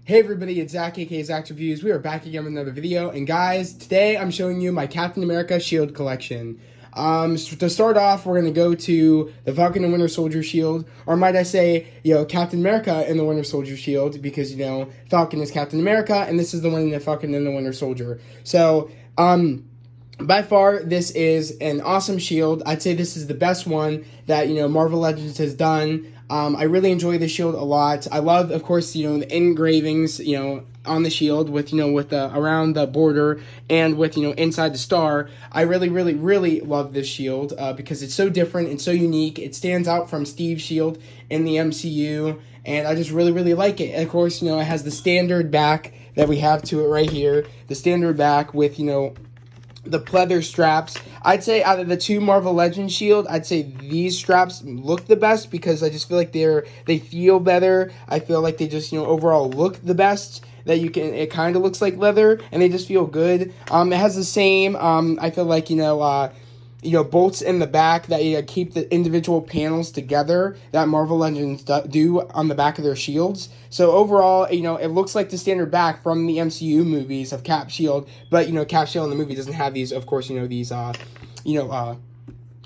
Hey everybody, it's Zach, aka Zach's Reviews. We are back again with another video, and guys, today I'm showing you my Captain America shield collection. To start off, we're going to go to the Falcon and Winter Soldier shield, or might I say, Captain America and the Winter Soldier shield, because, Falcon is Captain America, and this is the one in the Falcon and the Winter Soldier. So, by far, this is an awesome shield. I'd say this is the best one that, Marvel Legends has done. I really enjoy the shield a lot. I love, of course, the engravings, on the shield with, with the, around the border and with, inside the star. I really, really, really love this shield, because it's so different and so unique. It stands out from Steve's shield in the MCU, and I just really, really like it. And of course, it has the standard back that we have to it right here. The standard back with, the pleather straps. I'd say out of the two Marvel Legends shield, I'd say these straps look the best because I just feel like they feel better. I feel like they just, overall look the best. That it kind of looks like leather, and they just feel good. It has the same, I feel like, bolts in the back that keep the individual panels together that Marvel Legends do on the back of their shields. So overall, it looks like the standard back from the MCU movies of Cap Shield, but, Cap Shield in the movie doesn't have these, of course, these,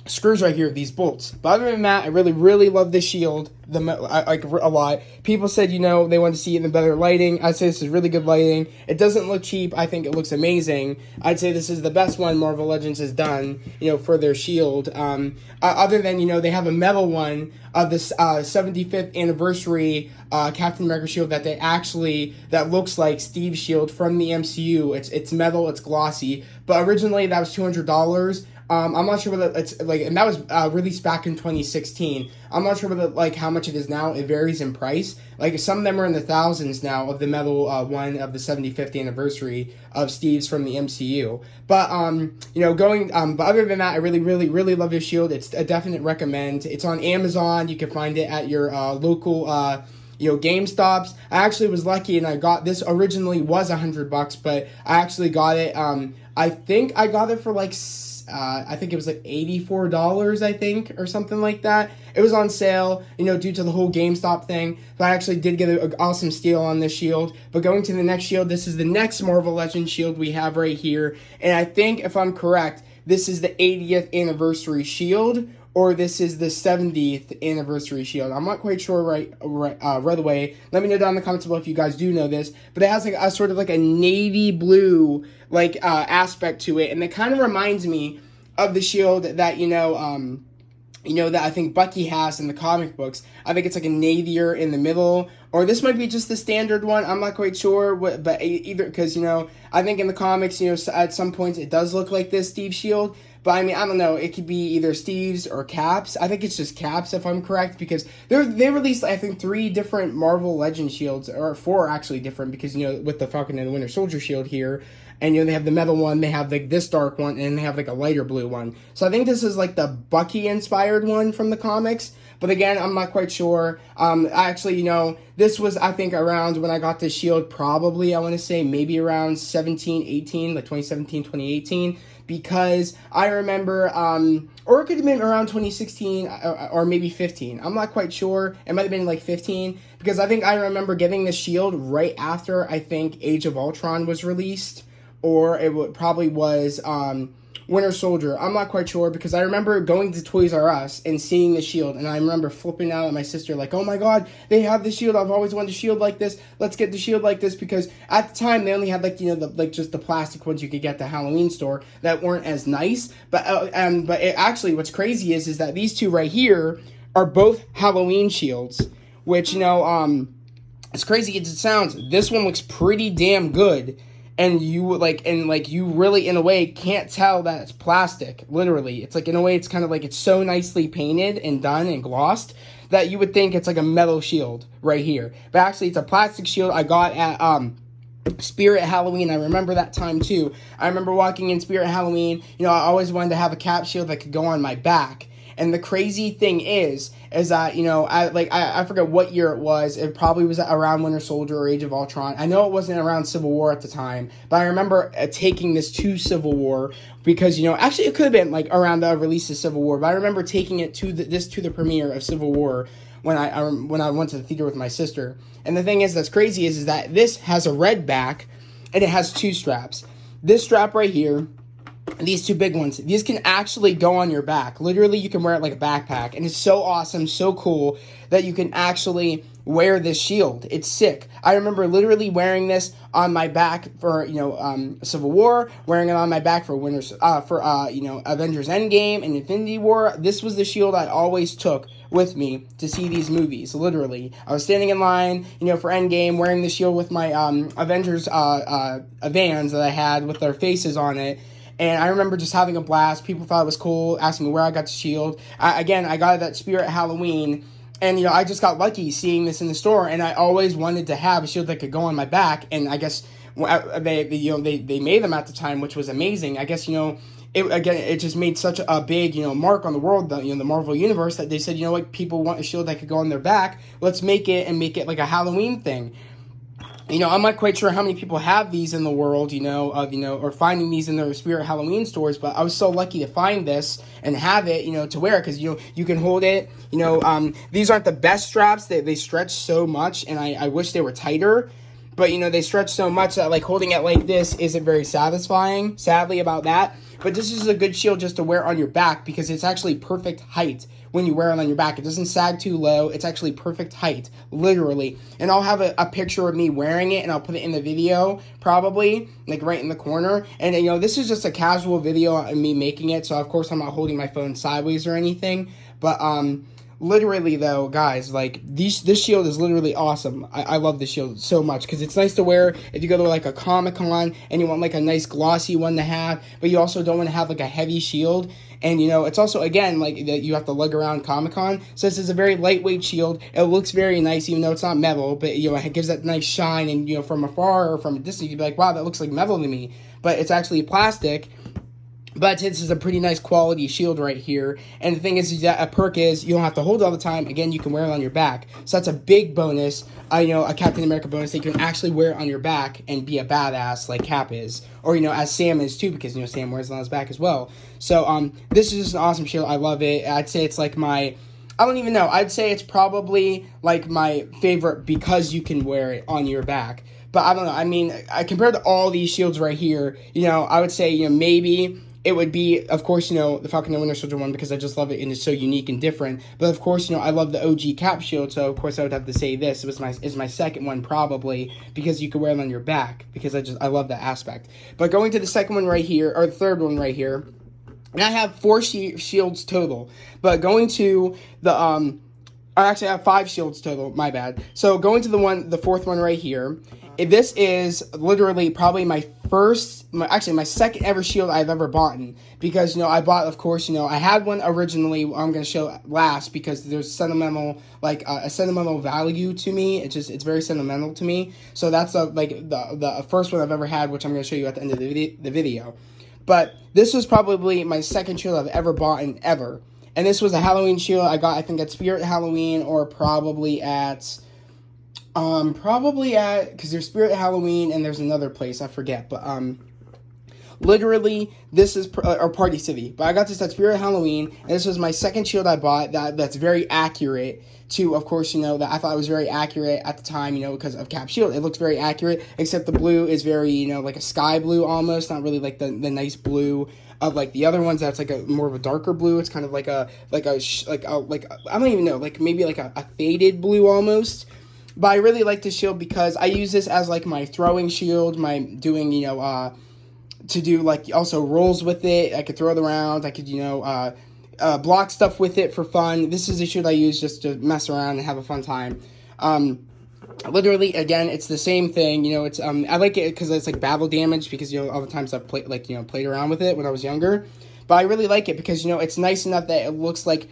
screws right here, these bolts. But other than that, I really, really love this shield like a lot. People said, they want to see it in the better lighting. I'd say this is really good lighting. It doesn't look cheap. I think it looks amazing. I'd say this is the best one Marvel Legends has done, for their shield. Other than, they have a metal one of this 75th anniversary Captain America shield that looks like Steve's shield from the MCU. It's metal, it's glossy. But originally that was $200. I'm not sure whether it's and that was released back in 2016. I'm not sure whether how much it is now. It varies in price. Some of them are in the thousands now of the metal one of the 75th anniversary of Steve's from the MCU. But but other than that, I really, really, really love this shield. It's a definite recommend. It's on Amazon. You can find it at your local GameStops. I actually was lucky and I got this. Originally was $100, but I actually got it. I think I got it for I think it was $84, I think, or something like that. It was on sale, due to the whole GameStop thing. But I actually did get an awesome steal on this shield. But going to the next shield, this is the next Marvel Legends shield we have right here. And I think, if I'm correct, this is the 80th anniversary shield, or this is the 70th anniversary shield. I'm not quite sure right away. Let me know down in the comments below if you guys do know this. But it has a sort of a navy blue aspect to it, and it kind of reminds me of the shield that that I think Bucky has in the comic books. I think it's a navier in the middle, or this might be just the standard one. I'm not quite sure, but either because I think in the comics, at some points it does look like this Steve shield. But I don't know. It could be either Steve's or Cap's. I think it's just Cap's, if I'm correct, because they released, I think, 3 different Marvel Legends shields, or 4 actually different, because with the Falcon and the Winter Soldier shield here, and they have the metal one, they have this dark one, and they have a lighter blue one. So I think this is the Bucky inspired one from the comics. But again, I'm not quite sure. Actually, this was, I think, around when I got this shield, probably, I want to say, maybe around 2017, 2018, because I remember, or it could have been around 2016, or maybe 15. I'm not quite sure. It might have been 15, because I think I remember getting this shield right after, I think, Age of Ultron was released, or it probably was, Winter Soldier. I'm not quite sure, because I remember going to Toys R Us and seeing the shield, and I remember flipping out at my sister oh my god, they have the shield. I've always wanted a shield like this. Let's get the shield like this, because at the time they only had just the plastic ones you could get at the Halloween store that weren't as nice. But actually what's crazy is that these two right here are both Halloween shields, which as crazy as it sounds, this one looks pretty damn good. And you you really, in a way, can't tell that it's plastic. Literally, it's in a way, it's kind of it's so nicely painted and done and glossed that you would think it's a metal shield right here. But actually, it's a plastic shield I got at Spirit Halloween. I remember that time too. I remember walking in Spirit Halloween. I always wanted to have a Cap shield that could go on my back. And the crazy thing is that, you know, I forget what year it was. It probably was around Winter Soldier or Age of Ultron. I know it wasn't around Civil War at the time, but I remember taking this to Civil War because, you know, actually it could have been like around the release of Civil War, but I remember taking it to the premiere of Civil War when I went to the theater with my sister. And the thing is that's crazy is that this has a red back and it has two straps. This strap right here, these two big ones, these can actually go on your back. Literally, you can wear it like a backpack. And it's so awesome, so cool that you can actually wear this shield. It's sick. I remember literally wearing this on my back for, you know, Civil War, wearing it on my back for Avengers Endgame and Infinity War. This was the shield I always took with me to see these movies. Literally, I was standing in line, you know, for Endgame, wearing the shield with my Avengers Vans that I had with their faces on it. And I remember just having a blast. People thought it was cool, asking me where I got the shield. I got it at Spirit Halloween. And, you know, I just got lucky seeing this in the store. And I always wanted to have a shield that could go on my back. And I guess they made them at the time, which was amazing. I guess, you know, it just made such a big, you know, mark on the world, the Marvel Universe, that they said, you know what, people want a shield that could go on their back. Let's make it like a Halloween thing. You know, I'm not quite sure how many people have these in the world, or finding these in their Spirit Halloween stores, but I was so lucky to find this and have it, you know, to wear, because, you know, you can hold it, you know, these aren't the best straps, they stretch so much, and I wish they were tighter, but, you know, they stretch so much that, like, holding it like this isn't very satisfying, sadly about that, but this is a good shield just to wear on your back, because it's actually perfect height when you wear it on your back. It doesn't sag too low. It's actually perfect height, literally. And I'll have a picture of me wearing it, and I'll put it in the video, probably, like right in the corner. And, you know, this is just a casual video of me making it, so of course I'm not holding my phone sideways or anything. But, literally, though, guys, like, this shield is literally awesome. I love this shield so much, because it's nice to wear if you go to, like, a Comic-Con, and you want, like, a nice glossy one to have, but you also don't want to have, like, a heavy shield. And, you know, it's also, again, like, that you have to lug around Comic-Con. So this is a very lightweight shield. It looks very nice, even though it's not metal. But, you know, it gives that nice shine. And, you know, from afar or from a distance, you'd be like, wow, that looks like metal to me. But it's actually plastic. But this is a pretty nice quality shield right here. And the thing is that a perk is you don't have to hold it all the time. Again, you can wear it on your back. So that's a big bonus. You know, a Captain America bonus that you can actually wear it on your back and be a badass like Cap is. Or, you know, as Sam is too, because, you know, Sam wears it on his back as well. So, this is just an awesome shield. I love it. I'd say it's like I don't even know. I'd say it's probably like my favorite because you can wear it on your back. But I don't know. I mean, compared to all these shields right here, you know, I would say, you know, maybe it would be, of course, you know, the Falcon and Winter Soldier one, because I just love it and it's so unique and different. But of course, you know, I love the OG Cap shield, so of course I would have to say this. Is my second one probably, because you can wear them on your back, because I love that aspect. But going to the second one right here, or the third one right here, and I have 4 shields total. But going to the actually I have 5 shields total, my bad. So going to the fourth one right here, this is literally probably my second ever shield I've ever bought, because, you know, I bought, of course, you know, I had one originally, I'm going to show last, because there's sentimental, like, a sentimental value to me. It's very sentimental to me. So that's the first one I've ever had, which I'm going to show you at the end of the video. But this was probably my second shield I've ever bought ever. And this was a Halloween shield I got, I think, at Spirit Halloween, or probably at, because there's Spirit Halloween and there's another place, I forget, but, literally, this is, or Party City, but I got this at Spirit Halloween, and this was my second shield I bought that's very accurate to, of course, you know, that I thought it was very accurate at the time, you know, because of Cap shield. It looks very accurate, except the blue is very, you know, like a sky blue almost, not really like the nice blue of like the other ones. That's like a more of a darker blue. It's kind of like I don't even know, like maybe like a faded blue almost. But I really like this shield because I use this as like my throwing shield, my doing, you know, to do like also rolls with it. I could throw it around. I could, you know, block stuff with it for fun. This is a shield I use just to mess around and have a fun time. Literally, again, it's the same thing. You know, it's I like it because it's like battle damage, because, you know, all the times I've played around with it when I was younger. But I really like it because, you know, it's nice enough that it looks like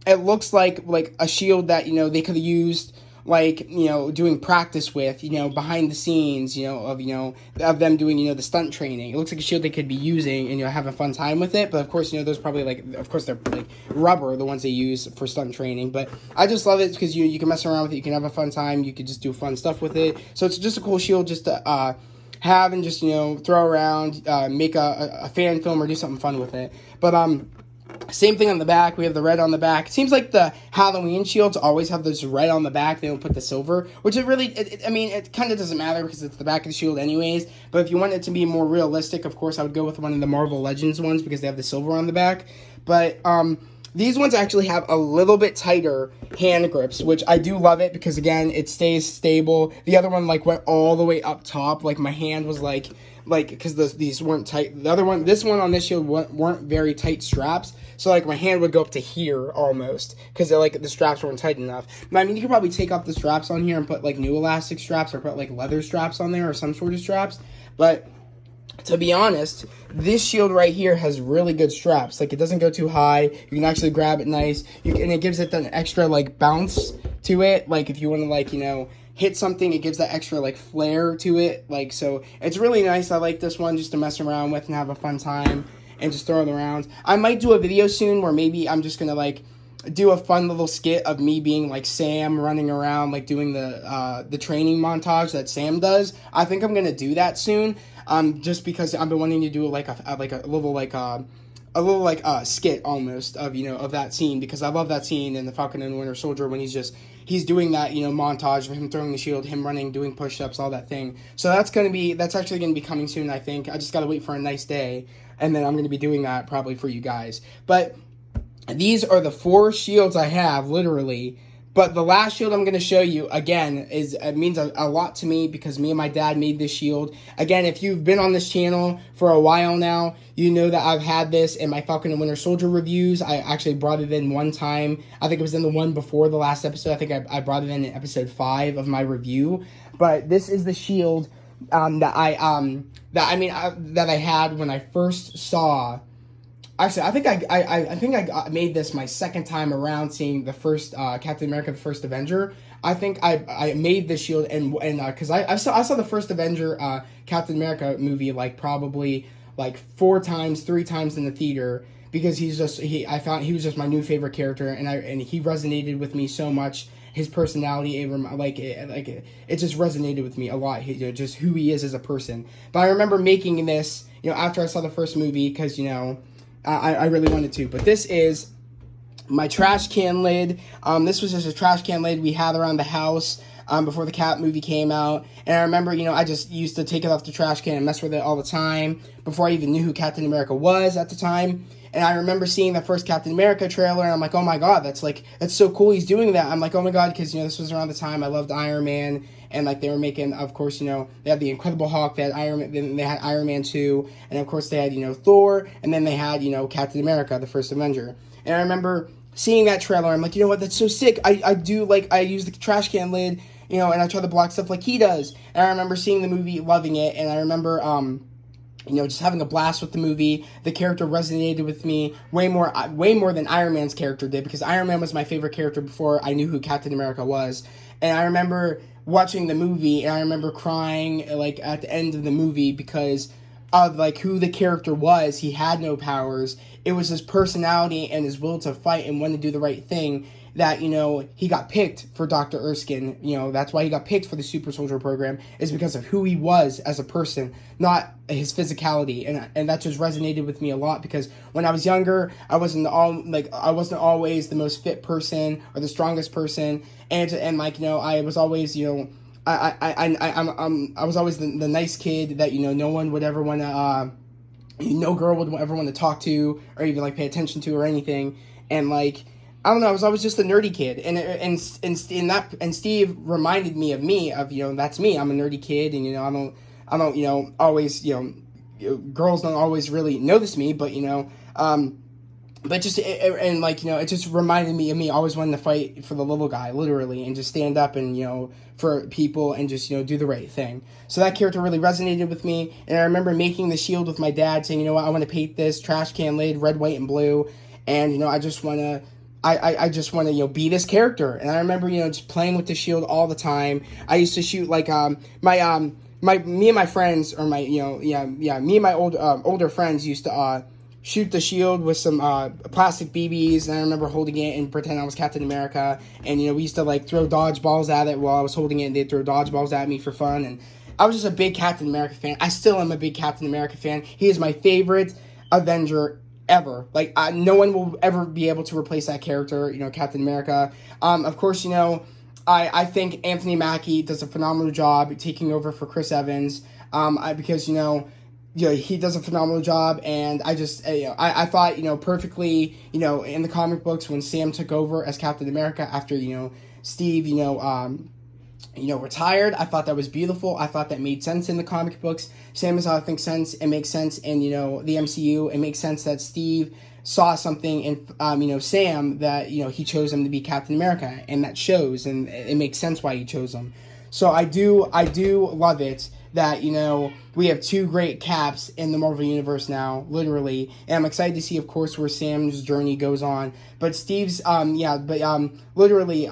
a shield that, you know, they could have used like, doing practice with, behind the scenes, of them doing, the stunt training. It looks like a shield they could be using and, have a fun time with it. But of course, those probably of course they're like rubber, the ones they use for stunt training. But I just love it because you can mess around with it. You can have a fun time. You could just do fun stuff with it. So it's just a cool shield just to, have and just, throw around, make a fan film or do something fun with it. But, same thing on the back. We have the red on the back. It seems like the Halloween shields always have this red on the back. They don't put the silver, which it kind of doesn't matter because it's the back of the shield anyways. But if you want it to be more realistic, of course, I would go with one of the Marvel Legends ones because they have the silver on the back. But these ones actually have a little bit tighter hand grips, which I do love it because, again, it stays stable. The other one, went all the way up top. My hand was because these weren't tight. This one on this shield weren't very tight straps. So, my hand would go up to here almost because, the straps weren't tight enough. But, you could probably take off the straps on here and put, new elastic straps or put, leather straps on there or some sort of straps. But to be honest, this shield right here has really good straps. It doesn't go too high. You can actually grab it nice. And it gives it an extra, bounce to it. If you want to, hit something, it gives that extra, flair to it. So it's really nice. I like this one just to mess around with and have a fun time and just throw it around. I might do a video soon where maybe I'm just going to, do a fun little skit of me being, Sam running around, doing the training montage that Sam does. I think I'm going to do that soon. Just because I've been wanting to do a little skit almost of of that scene because I love that scene in the Falcon and Winter Soldier when he's doing that montage of him throwing the shield, him running, doing push-ups, all that thing. So that's actually gonna be coming soon. I think I just gotta wait for a nice day, and then I'm gonna be doing that probably for you guys. But these are the 4 shields I have literally. But the last shield I'm going to show you, again, means a lot to me because me and my dad made this shield. Again, if you've been on this channel for a while now, you know that I've had this in my Falcon and Winter Soldier reviews. I actually brought it in one time. I think it was in the one before the last episode. I think I brought it in episode 5 of my review. But this is the shield that I had when I first saw. Actually, I think I made this my second time around seeing the first Captain America, the First Avenger. I think I made this shield and because I saw the first Avenger Captain America movie probably 3 times in the theater because I found he was just my new favorite character and he resonated with me so much. His personality, it just resonated with me a lot. Just who he is as a person. But I remember making this after I saw the first movie because I really wanted to. But this is my trash can lid. This was just a trash can lid we had around the house before the Cap movie came out. And I remember, I just used to take it off the trash can and mess with it all the time before I even knew who Captain America was at the time. And I remember seeing the first Captain America trailer, and I'm like, oh my god, that's so cool he's doing that. I'm like, oh my god, because, this was around the time I loved Iron Man, and, they were making, of course, they had the Incredible Hulk, they had Iron Man 2, and, of course, they had, Thor, and then they had, Captain America, the first Avenger. And I remember seeing that trailer, I'm like, you know what, that's so sick. I use the trash can lid, and I try to block stuff like he does. And I remember seeing the movie, loving it, and I remember, just having a blast with the movie. The character resonated with me way more than Iron Man's character did, because Iron Man was my favorite character before I knew who Captain America was. And I remember watching the movie, and I remember crying, at the end of the movie, because of, who the character was. He had no powers. It was his personality and his will to fight and want to do the right thing that, he got picked for Dr. Erskine. That's why he got picked for the Super Soldier program, is because of who he was as a person, not his physicality. And that just resonated with me a lot, because when I was younger, I wasn't always the most fit person or the strongest person. And I was always, I was always the nice kid that, no one would ever want to, no girl would ever want to talk to or even, pay attention to or anything. And, I don't know, I was always just a nerdy kid, and Steve reminded me of that's me. I'm a nerdy kid, and I don't always girls don't always really notice me, but but just it just reminded me of me always wanting to fight for the little guy, literally, and just stand up and for people and just do the right thing. So that character really resonated with me, and I remember making the shield with my dad, saying, what, I want to paint this trash can lid red, white, and blue, and I just want to. I just want to, be this character. And I remember, just playing with the shield all the time. I used to shoot like me and my friends, or me and my older friends used to shoot the shield with some plastic BBs, and I remember holding it and pretend I was Captain America. And we used to like throw dodgeballs at it while I was holding it, and they'd throw dodgeballs at me for fun. And I was just a big Captain America fan. I still am a big Captain America fan. He is my favorite Avenger ever. Like, no one will ever be able to replace that character, Captain America. Of course, I think Anthony Mackie does a phenomenal job taking over for Chris Evans. Because he does a phenomenal job, and I just I thought perfectly in the comic books when Sam took over as Captain America after Steve retired. I thought that was beautiful. I thought that made sense in the comic books. Same as how I think it makes sense in, the MCU. It makes sense that Steve saw something in, Sam that, he chose him to be Captain America, and that shows, and it makes sense why he chose him. So I do love it that, we have two great Caps in the Marvel Universe now, literally, and I'm excited to see, of course, where Sam's journey goes on. But Steve's, literally,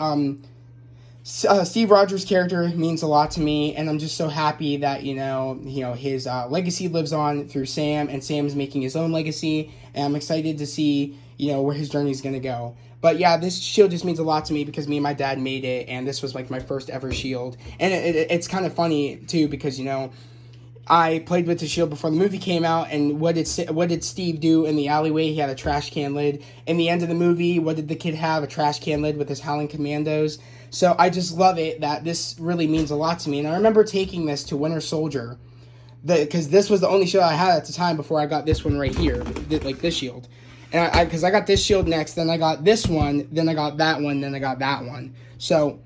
Steve Rogers' character means a lot to me, and I'm just so happy that his legacy lives on through Sam, and Sam's making his own legacy, and I'm excited to see where his journey is going to go. But yeah, this shield just means a lot to me because me and my dad made it, and this was like my first ever shield. And it's kind of funny too because I played with the shield before the movie came out, and what did Steve do in the alleyway? He had a trash can lid. In the end of the movie, what did the kid have? A trash can lid with his Howling Commandos. So I just love it that this really means a lot to me. And I remember taking this to Winter Soldier, because this was the only shield I had at the time before I got this one right here, like this shield. And because I got this shield next, then I got this one, then I got that one, then I got that one. So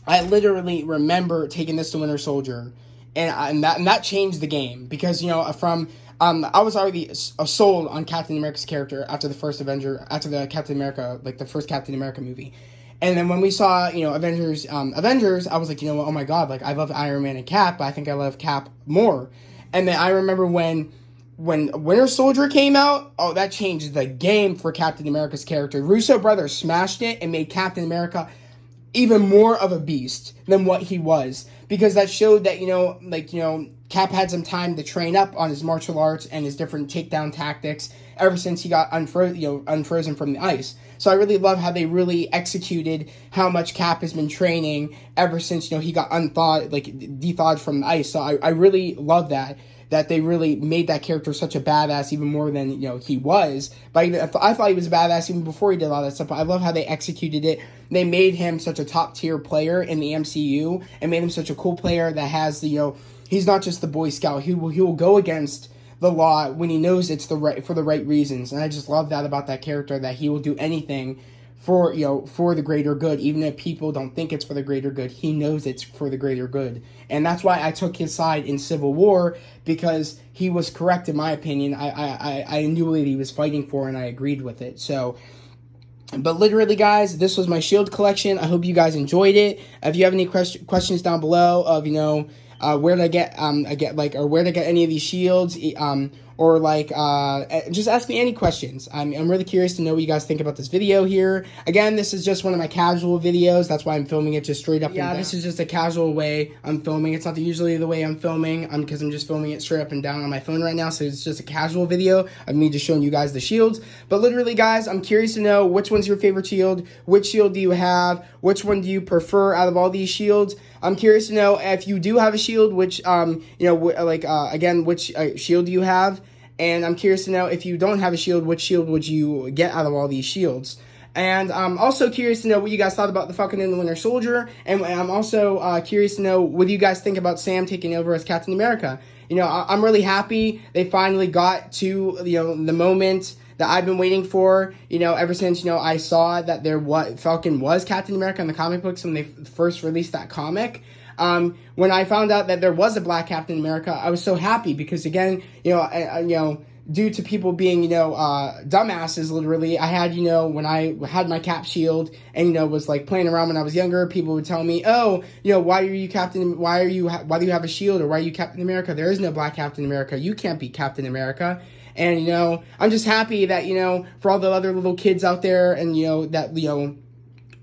I literally remember taking this to Winter Soldier, and that changed the game because I was already sold on Captain America's character after the Captain America, like the first Captain America movie. And then when we saw, Avengers, I was like, oh my God, like I love Iron Man and Cap, but I think I love Cap more. And then I remember when Winter Soldier came out, that changed the game for Captain America's character. Russo brothers smashed it and made Captain America even more of a beast than what he was. Because that showed that, Cap had some time to train up on his martial arts and his different takedown tactics ever since he got unfrozen from the ice. So I really love how they really executed how much Cap has been training ever since, he got de-thawed from the ice. So I really love that they really made that character such a badass even more than, he was. But I thought he was a badass even before he did all that stuff. But I love how they executed it. They made him such a top-tier player in the MCU and made him such a cool player that has the, he's not just the Boy Scout. He will go against the law when he knows it's for the right reasons. And I just love that about that character, that he will do anything for the greater good, even if people don't think it's for the greater good. He knows it's for the greater good, and that's why I took his side in Civil War, because he was correct in my opinion. I knew what he was fighting for, and I agreed with it. So, but literally, guys, this was my shield collection. I hope you guys enjoyed it. If you have any questions down below of where to get where to get any of these shields, or just ask me any questions. I'm really curious to know what you guys think about this video here. Again, this is just one of my casual videos. That's why I'm filming it just straight up. Yeah, this is just a casual way I'm filming. It's not usually the way I'm filming, because I'm just filming it straight up and down on my phone right now. So it's just a casual video of me just showing you guys the shields. But literally, guys, I'm curious to know which one's your favorite shield. Which shield do you have? Which one do you prefer out of all these shields? I'm curious to know if you do have a shield, which which shield do you have? And I'm curious to know if you don't have a shield, which shield would you get out of all these shields? And I'm also curious to know what you guys thought about the Falcon and the Winter Soldier. And I'm also curious to know what you guys think about Sam taking over as Captain America. I'm really happy they finally got to, the moment that I've been waiting for, ever since, I saw that Falcon was Captain America in the comic books when they first released that comic. When I found out that there was a black Captain America, I was so happy because, again, due to people being, dumbasses, literally, I had, when I had my Cap shield and, was playing around when I was younger, people would tell me, oh, why do you have a shield, or why are you Captain America? There is no black Captain America. You can't be Captain America. And, you know, I'm just happy that, you know, for all the other little kids out there and, you know, that, you know,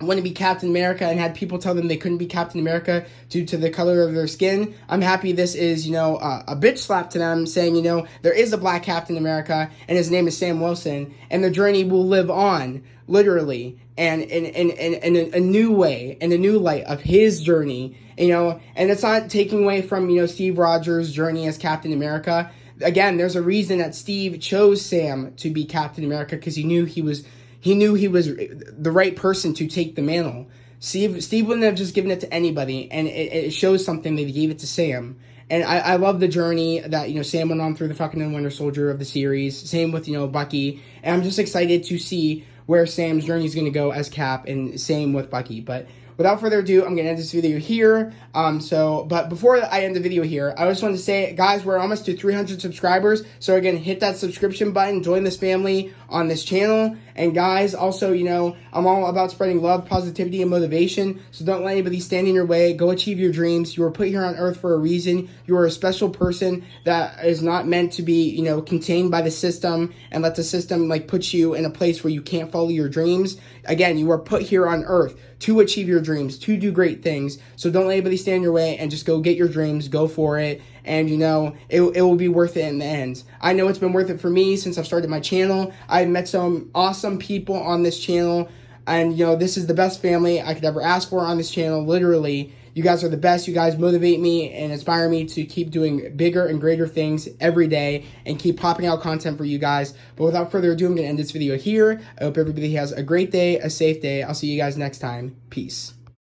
want to be Captain America and had people tell them they couldn't be Captain America due to the color of their skin. I'm happy this is, you know, a bitch slap to them, saying, you know, there is a black Captain America and his name is Sam Wilson, and the journey will live on, literally, and in a new way, in a new light of his journey, you know, and it's not taking away from, you know, Steve Rogers' journey as Captain America. Again, there's a reason that Steve chose Sam to be Captain America, because he knew he was the right person to take the mantle. Steve wouldn't have just given it to anybody, and it shows something that he gave it to Sam. And I love the journey that, you know, Sam went on through the Falcon and Winter Soldier of the series. Same with, you know, Bucky. And I'm just excited to see where Sam's journey is going to go as Cap, and same with Bucky. But without further ado, I'm going to end this video here. But before I end the video here, I just wanted to say, guys, we're almost to 300 subscribers. So again, hit that subscription button, join this family on this channel. And guys, also, you know, I'm all about spreading love, positivity, and motivation. So don't let anybody stand in your way. Go achieve your dreams. You were put here on earth for a reason. You are a special person that is not meant to be, you know, contained by the system and let the system, like, put you in a place where you can't follow your dreams. Again, you are put here on earth to achieve your dreams, to do great things. So don't let anybody stand in your way, and just go get your dreams, go for it. And, you know, it will be worth it in the end. I know it's been worth it for me since I've started my channel. I've met some awesome people on this channel. And, you know, this is the best family I could ever ask for on this channel. Literally, you guys are the best. You guys motivate me and inspire me to keep doing bigger and greater things every day and keep popping out content for you guys. But without further ado, I'm going to end this video here. I hope everybody has a great day, a safe day. I'll see you guys next time. Peace.